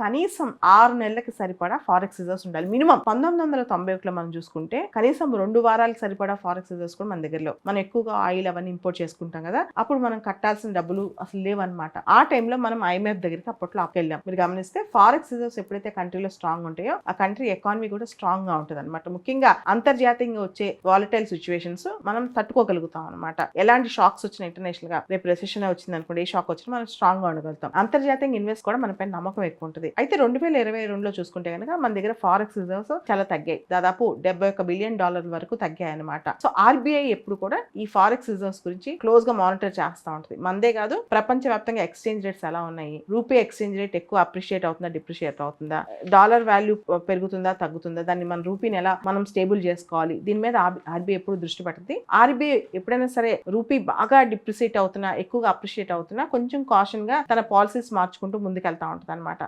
కనీసం 6 నెలలకి సరిపడా ఫారెక్స్ రిజర్వ్స్ ఉండాలి మినిమం. 1991లో మనం చూసుకుంటే కనీసం 2 వారాలకు సరిపడా ఫారెక్స్ రిజర్వ్స్ కూడా మన దగ్గరలో. మనం ఎక్కువగా ఆయిల్ అవన్నీ ఇంపోర్ట్ చేసుకుంటాం కదా, అప్పుడు మనం కట్టాల్సిన డబ్బులు అసలు లేవన్నమాట. ఆ టైంలో మనం IMF దగ్గరికి అప్పట్లో అప్పెళ్ళాం. మీరు గమనిస్తే ఫారెక్స్ రిజర్వ్స్ ఎప్పుడైతే కంట్రీలో స్ట్రాంగ్ ఉంటాయో ఆ కంట్రీ ఎకానమీ కూడా స్ట్రాంగ్ గా ఉంటుంది అనమాట. ముఖ్యంగా అంతర్జాతీయంగా వచ్చే వాలటైల్ సిచ్యువేషన్స్ మనం తట్టుకోగలుగుతాం అనమాట. ఎలాంటి షాక్స్ వచ్చినా ఇంటర్నేషనల్ గా, రేపు రెసెషన్ వచ్చింది అనుకోండి, ఏ షాక్ వచ్చినా మనం స్ట్రాంగ్ గా ఉండగలుగుతాం. అంతర్జాతీయంగా ఇన్వెస్ట్ కూడా మనపై నమ్మకం ఎక్కువ ఉంటుంది. అయితే 2022లో చూసుకుంటే కనుక మన దగ్గర ఫారెక్స్ రిజర్వ్స్ చాలా తగ్గాయి. దాదాపు $71 బిలియన్ వరకు తగ్గాయి అనమాట. సో RBI ఎప్పుడు కూడా ఈ ఫారెక్స్ రిజర్వ్స్ గురించి క్లోజ్ గా మానిటర్ చేస్తూ ఉంటుంది. మనదే కాదు, ప్రపంచవ్యాప్తంగా ఎక్స్చేంజ్ రేట్స్ ఎలా ఉన్నాయి, రూపీ ఎక్స్చేంజ్ రేట్ ఎక్కువ అప్రిషియేట్ అవుతుందా, డిప్రిషియేట్ అవుతుందా, డాలర్ వాల్యూ పెరుగుతుందా తగ్గుతుందా, దాన్ని మన రూపీని ఎలా మనం స్టేబుల్ చేసుకోవాలి, దీని మీద RBI ఎప్పుడు దృష్టి పెడుతుంది. RBI ఎప్పుడైనా సరే రూపీ బాగా డిప్రిషియేట్ అవుతున్నా, ఎక్కువగా అప్రిషియేట్ అవుతున్నా కొంచెం కాషన్ గా తన పాలసీస్ మార్చుకుంటూ ముందుకెళ్తా ఉంటుంది అనమాట.